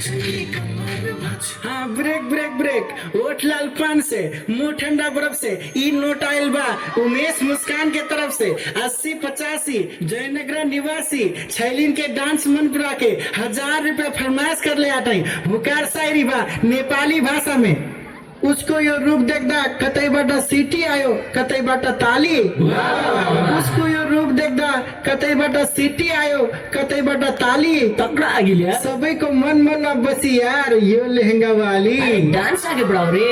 हाँ brake brake brake ओठ लाल पान से मुंह ठंडा बर्फ से ई नोट आइल बा उमेश मुस्कान के तरफ से 80-85 जयनगर निवासी छैलिन के डांस मन पुरा के 1000 रुपया फरमाइश कर ले आते हुकार शायरी बा नेपाली भाषा में उसको यो रूप देखदा कतैबाट सिटी आयो कतैबाट ताली उसको यो रूप देखदा कतैबाट सिटी आयो कतैबाट ताली तगड़ा आगे लिया सबैको मन मनमा बसी यार यो लेहेंगा वाली डांस आगे बढ़ाओ रे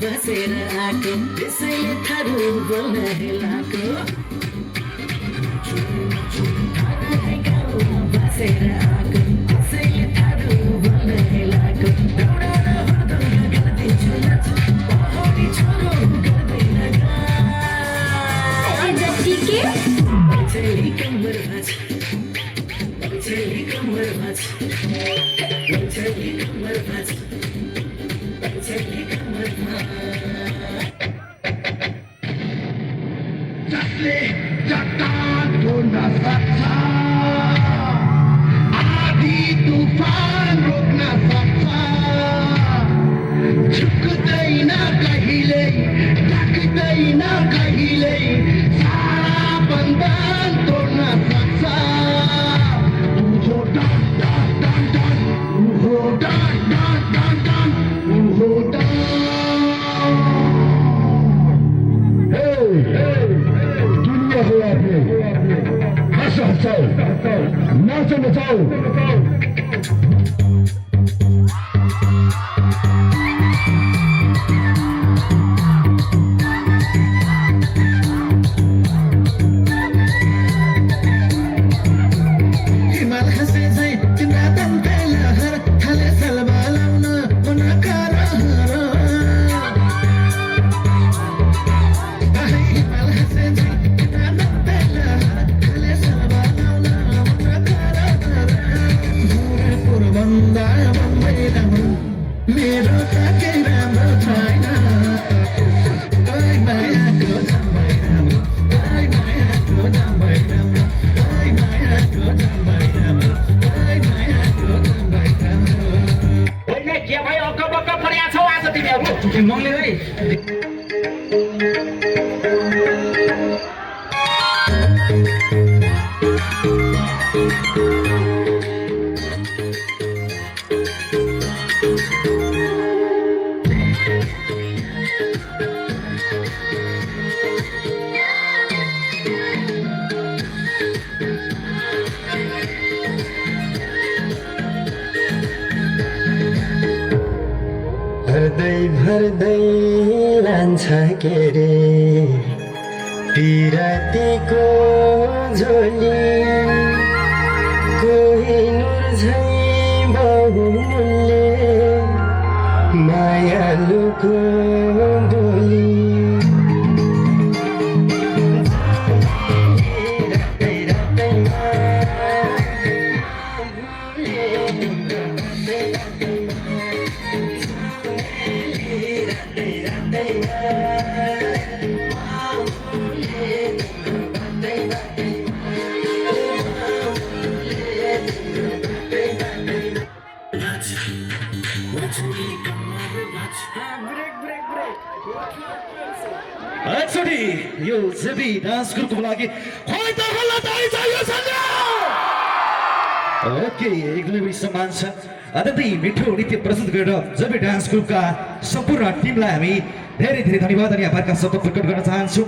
बसेर आको त्यसैले थारू बोल्न हेलाको बसेर आको त्यसैले थारू बोल्न हेलाको दौडान हुँदैन गर्दिन्छु नाच पहाडी छोरो गर्दैन जति के पछेली कमर भाँच पछेली कमर भाँच पछेली कमर भाँच पछेली कमर भाँच जसले चट्टान तोड्न सक्छ आधी तुफान रोक्न सक्छ झुक्दैन कहिल्यै ढाक्दैन कहिल्यै सारा बन्धन तोड्न सक्छ उहो डन डन डन डन उहो डन डन डन डन उहो डन हँसाऊ नाचो नचाऊ हिमाल खसे झै तिम्रा तन्कै लहर थाले सलमा लाउन मन करहर हिमाल खसे झै तिम्रा तन्कै लहर थाले सलमा लाउन मन करहर मोर भन्दा भन्दैन मेरो त केही राम्रो छैन ओइ मायाको जम्मै राम्रो ओइ मायाको जम्मै राम्रो ओइ मायाको जम्मै राम्रो ओइ मायाको जम्मै राम्रो ओइले के भयो अक्क बक्क पर्या छौ आज तिमीहरु मङले है भर्दै लान्छ के रे पिरातीको झोली कोहिनुर झै बहुमूल्य मायालुको बोली एकचोटि यो जेबी डान्स ग्रुपको लागि खोइ त हल्ला ताली चाहियो सन्जो ओके एकदमै सम्मान छ अत्यन्तै मिठो नृत्य प्रस्तुत गरेर जेबी डान्स ग्रुपका सम्पूर्ण टिमलाई हामी धेरै धेरै धन्यवाद अनि आभारका शब्द प्रकट गर्न चाहन्छु।